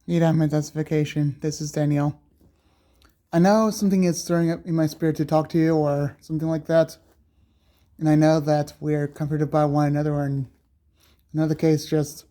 Diamond Justification. This is Daniel. I know something is stirring up in my spirit to talk to you or something like that. And I know that we're comforted by one another, or in another case, just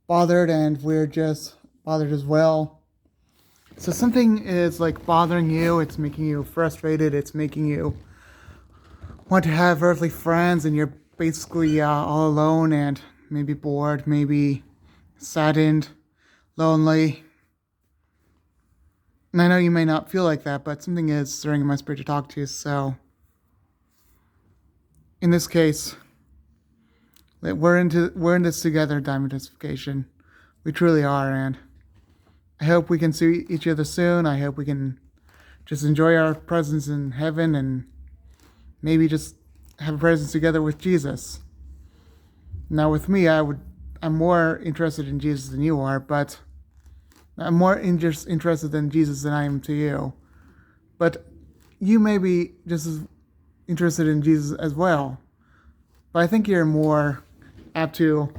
bothered, and we're just bothered as well. So something is like bothering you, it's making you frustrated, it's making you want to have earthly friends, and you're basically all alone and maybe bored, maybe saddened, lonely. And I know you may not feel like that, but something is stirring in my spirit to talk to you. So, in this case, we're in this together, Diamond Justification. We truly are, and I hope we can see each other soon. I hope we can just enjoy our presence in heaven and maybe just have a presence together with Jesus. Now, with me, I'm more interested in Jesus than you are, but I'm more interested in Jesus than I am to you. But you may be just as interested in Jesus as well. But I think you're more apt to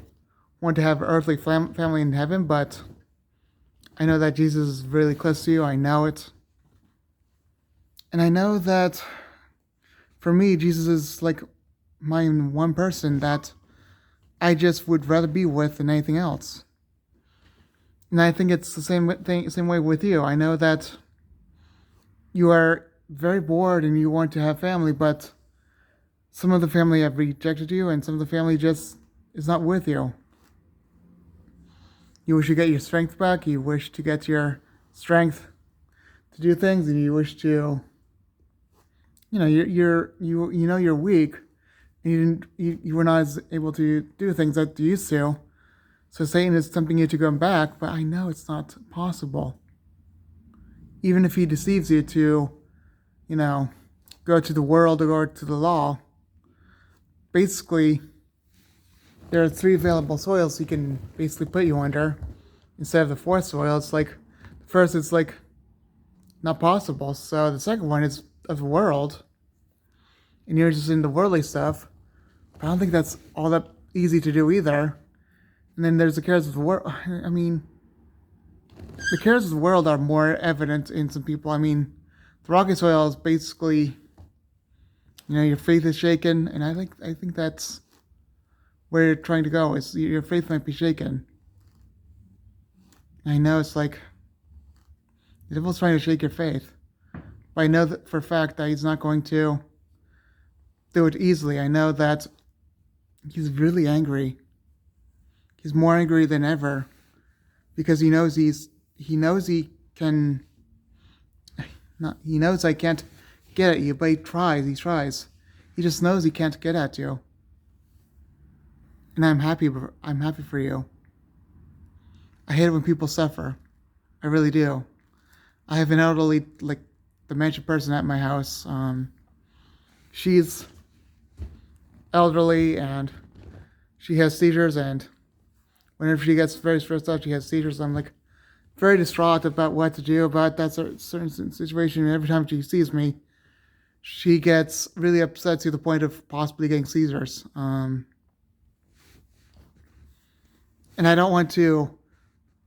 want to have earthly family in heaven, but I know that Jesus is really close to you. I know it. And I know that for me, Jesus is like my one person that I just would rather be with than anything else. And I think it's the same way with you. I know that you are very bored and you want to have family, but some of the family have rejected you, and some of the family just is not with you. You wish to get your strength back. You wish to get your strength to do things, and you wish to, you know you're weak, and you were not as able to do things that you used to. So Satan is tempting you to go back, but I know it's not possible. Even if he deceives you to, go to the world or go to the law, basically, there are three available soils he can basically put you under instead of the fourth soil. It's like, the first, it's like not possible. So the second one is of the world, and you're just into worldly stuff. But I don't think that's all that easy to do either. And then there's the cares of the world. I mean, the cares of the world are more evident in some people. I mean, the rocky soil is basically, your faith is shaken, and I think that's where you're trying to go. Is your faith might be shaken. I know it's like the devil's trying to shake your faith, but I know that for a fact that he's not going to do it easily. I know that he's really angry. He's more angry than ever because he knows he knows I can't get at you, but he tries. He just knows he can't get at you. And I'm happy for you. I hate it when people suffer. I really do. I have an elderly, like, dementia person at my house. She's elderly and she has seizures, and whenever she gets very stressed out, she has seizures. I'm like very distraught about what to do about that certain situation. And every time she sees me, she gets really upset to the point of possibly getting seizures. And I don't want to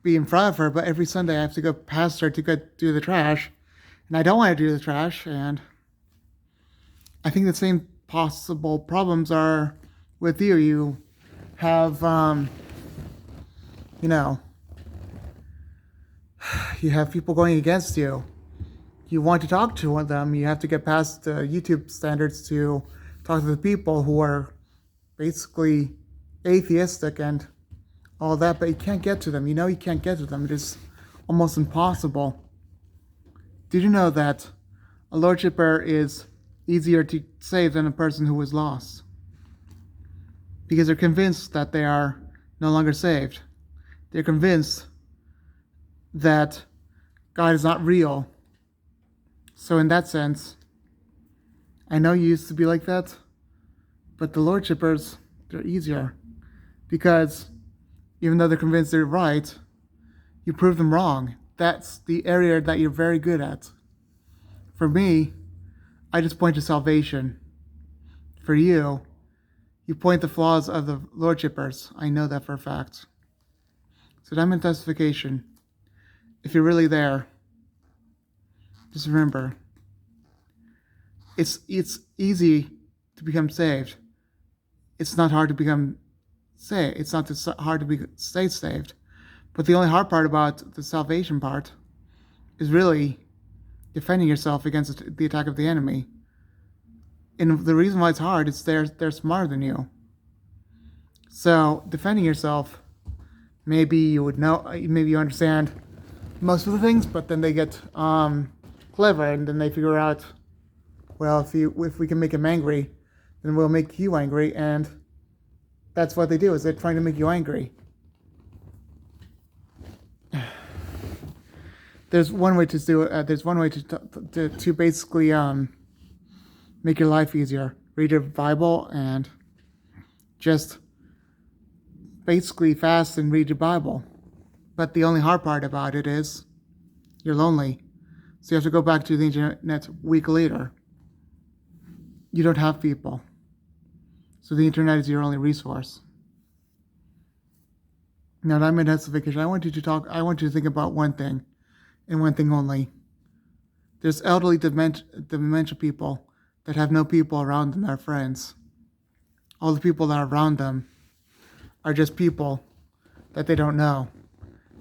be in front of her, but every Sunday I have to go past her to go do the trash. And I don't want to do the trash. And I think the same possible problems are with you. You have, you have people going against you. You want to talk to them. You have to get past the YouTube standards to talk to the people who are basically atheistic and all that, but you can't get to them. You can't get to them. It is almost impossible. Did you know that a worshipper is easier to save than a person who is lost? Because they're convinced that they are no longer saved. They're convinced that God is not real. So in that sense, I know you used to be like that, but the Lordshippers, they're easier. Because even though they're convinced they're right, you prove them wrong. That's the area that you're very good at. For me, I just point to salvation. For you, you point the flaws of the Lordshippers. I know that for a fact. So diamond justification. if you're really there, just remember, it's easy to become saved. It's not hard to become saved. It's not hard to stay saved. But the only hard part about the salvation part is really defending yourself against the attack of the enemy. And the reason why it's hard is they're smarter than you. So defending yourself, maybe you would know, maybe you understand most of the things, but then they get clever, and then they figure out, well, if we can make him angry, then we'll make you angry, and that's what they do. Is they're trying to make you angry. There's one way to do it. There's one way to basically make your life easier. Read your Bible and just basically fast and read your Bible. But the only hard part about it is you're lonely. So you have to go back to the internet a week later. You don't have people. So the internet is your only resource. Now that I'm in Jessi vacation, I want you to think about one thing, and one thing only. There's elderly dementia people that have no people around them that are friends. All the people that are around them are just people that they don't know.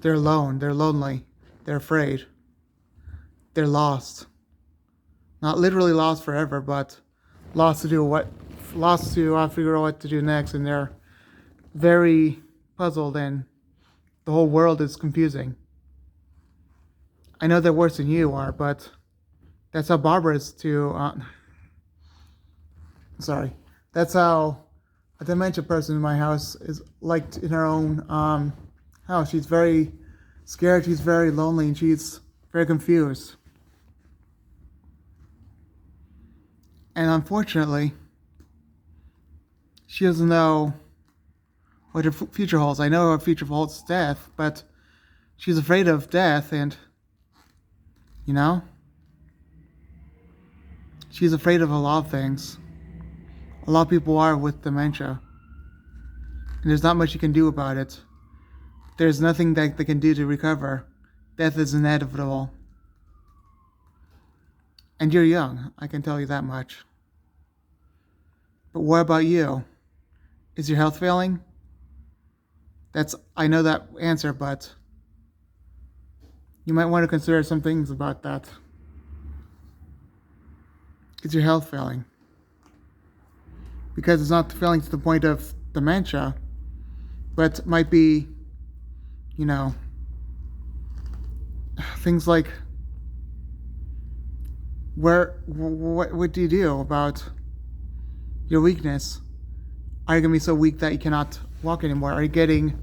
They're alone, they're lonely, they're afraid, they're lost. Not literally lost forever, but lost to figure out what to do next, and they're very puzzled, and the whole world is confusing. I know they're worse than you are, but that's how Barbara is that's how a dementia person in my house is like in her own house. She's very scared, she's very lonely, and she's very confused. And unfortunately, she doesn't know what her future holds. I know her future holds death, but she's afraid of death, and, she's afraid of a lot of things. A lot of people are with dementia, and there's not much you can do about it. There's nothing that they can do to recover. Death is inevitable. And you're young, I can tell you that much. But what about you? Is your health failing? I know that answer, but you might want to consider some things about that. Is your health failing? Because it's not failing to the point of dementia, but might be, things like, what do you do about your weakness? Are you going to be so weak that you cannot walk anymore? Are you getting,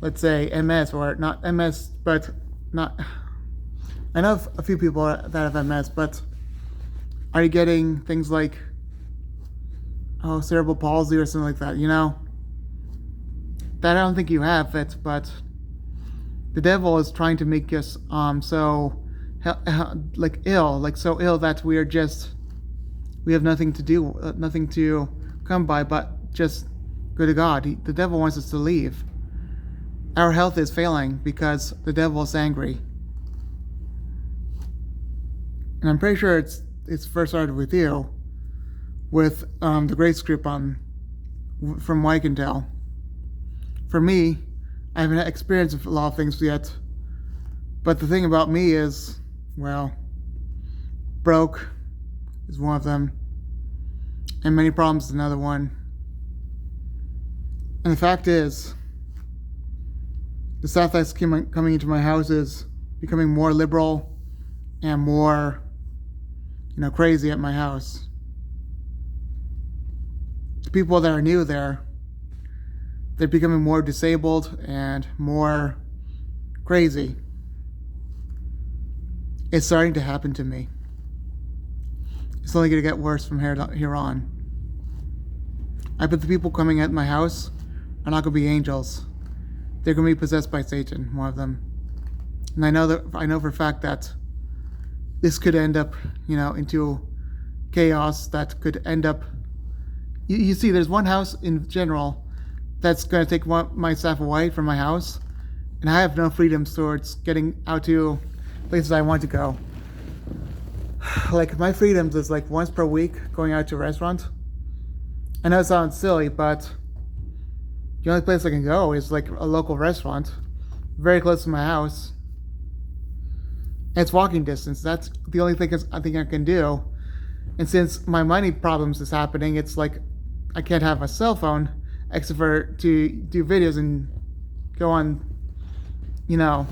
let's say, MS, or not MS, but not, I know a few people that have MS, but are you getting things like, cerebral palsy or something like that, That I don't think you have it, but the devil is trying to make us so ill that we have nothing to do, nothing to come by, but just go to God. The devil wants us to leave. Our health is failing because the devil is angry. And I'm pretty sure it's first started with you, with the grace group from what I can tell. For me, I haven't experienced a lot of things yet, but the thing about me is, broke is one of them, and many problems is another one. And the fact is, the stuff that's coming into my house is becoming more liberal and more, crazy at my house. The people that are new there, they're becoming more disabled and more crazy. It's starting to happen to me. It's only going to get worse from here on. I bet the people coming at my house are not going to be angels. They're going to be possessed by Satan, one of them. And I know for a fact that this could end up, into chaos that could end up. You see, there's one house in general that's going to take my staff away from my house, and I have no freedom towards getting out to places I want to go. Like my freedoms is like once per week going out to a restaurant. I know it sounds silly, but the only place I can go is like a local restaurant, very close to my house. And it's walking distance. That's the only thing I think I can do. And since my money problems is happening, it's like I can't have a cell phone except for to do videos and go on, you know,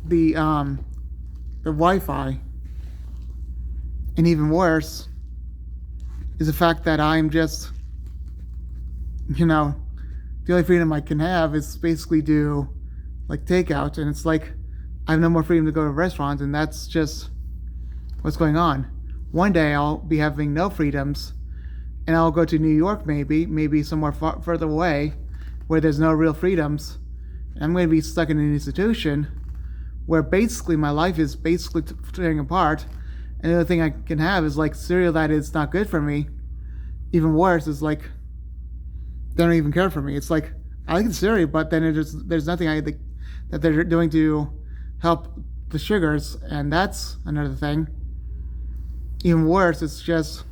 the Wi-Fi. And even worse is the fact that I'm just, the only freedom I can have is basically do like takeout, and it's like I have no more freedom to go to restaurants, and that's just what's going on. One day I'll be having no freedoms, and I'll go to New York, maybe somewhere further away, where there's no real freedoms. And I'm going to be stuck in an institution where basically my life is basically tearing apart, and the other thing I can have is like cereal that is not good for me. Even worse is like they don't even care for me. It's like I like the cereal, but then there's nothing that they're doing to help the sugars, and that's another thing. Even worse, it's just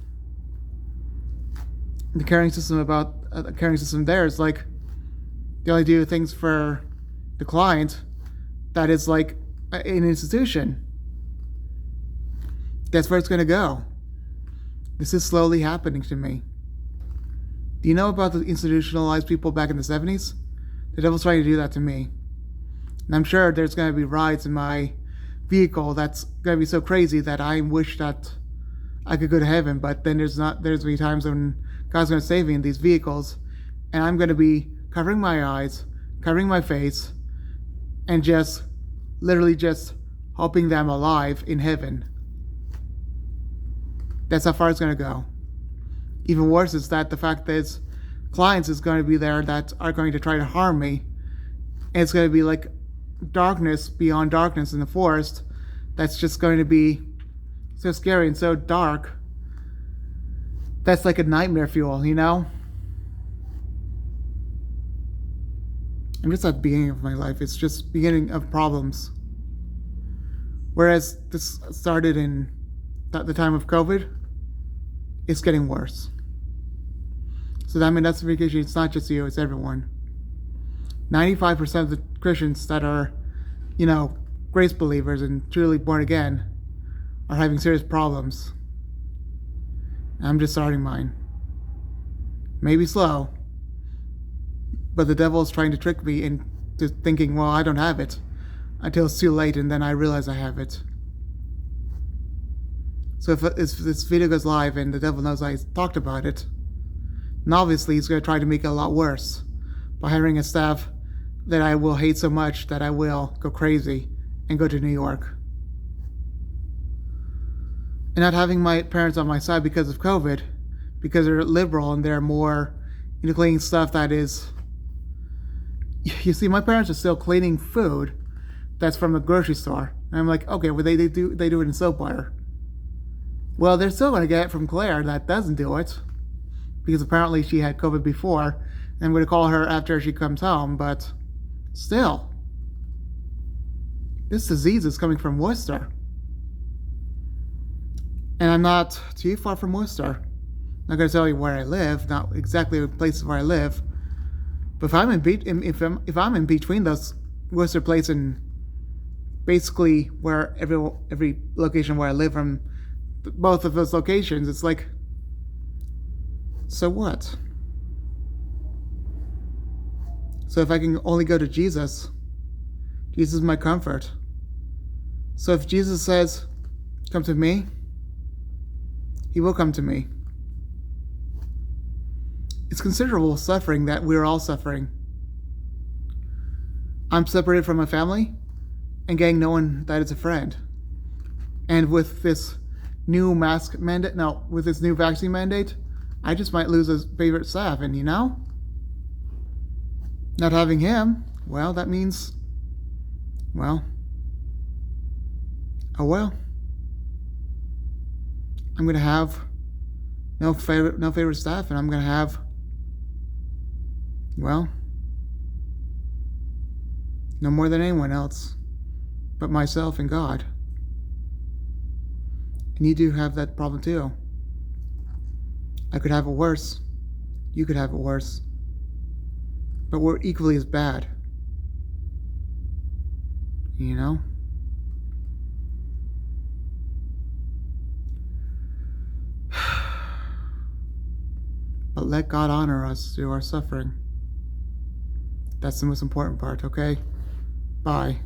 the caring system there is like they only do things for the client that is like an institution. That's where it's going to go. This is slowly happening to me. Do you know about the institutionalized people back in the 70s? The devil's trying to do that to me. And I'm sure there's going to be rides in my vehicle that's going to be so crazy that I wish that I could go to heaven, but then there's going to be times when God's going to save me in these vehicles, and I'm going to be covering my eyes, covering my face, and just literally just hoping that I'm alive in heaven. That's how far it's going to go. Even worse is that the fact that clients is going to be there that are going to try to harm me. And it's going to be like darkness beyond darkness in the forest. That's just going to be so scary and so dark. That's like a nightmare fuel, I'm just at the beginning of my life. It's just beginning of problems. Whereas this started in the time of COVID, it's getting worse. So that means that's the indication it's not just you, it's everyone. 95% of the Christians that are, grace believers and truly born again are having serious problems. I'm just starting mine. Maybe slow, but the devil is trying to trick me into thinking, well, I don't have it, until it's too late, and then I realize I have it. So if this video goes live and the devil knows I talked about it, and obviously he's going to try to make it a lot worse by hiring a staff that I will hate so much that I will go crazy and go to New York. And not having my parents on my side because of COVID, because they're liberal and they're more into cleaning stuff that is... You see, my parents are still cleaning food that's from a grocery store. And I'm like, okay, well, they do it in soap water. Well, they're still going to get it from Claire that doesn't do it, because apparently she had COVID before, and I'm going to call her after she comes home, but still, this disease is coming from Worcester. And I'm not too far from Worcester. I'm not going to tell you where I live, not exactly the places where I live, but if I'm in between those Worcester place and basically where every location where I live from, both of those locations, it's like, so what? So if I can only go to Jesus, Jesus is my comfort. So if Jesus says, come to me, he will come to me. It's considerable suffering that we're all suffering. I'm separated from my family and getting no one that is a friend. And with this new mask mandate, with this new vaccine mandate, I just might lose a favorite staff. And not having him, well, that means, oh well. I'm going to have no favorite staff, and I'm going to have, no more than anyone else, but myself and God. And you do have that problem too. I could have it worse. You could have it worse. But we're equally as bad. You know? But let God honor us through our suffering. That's the most important part, okay? Bye.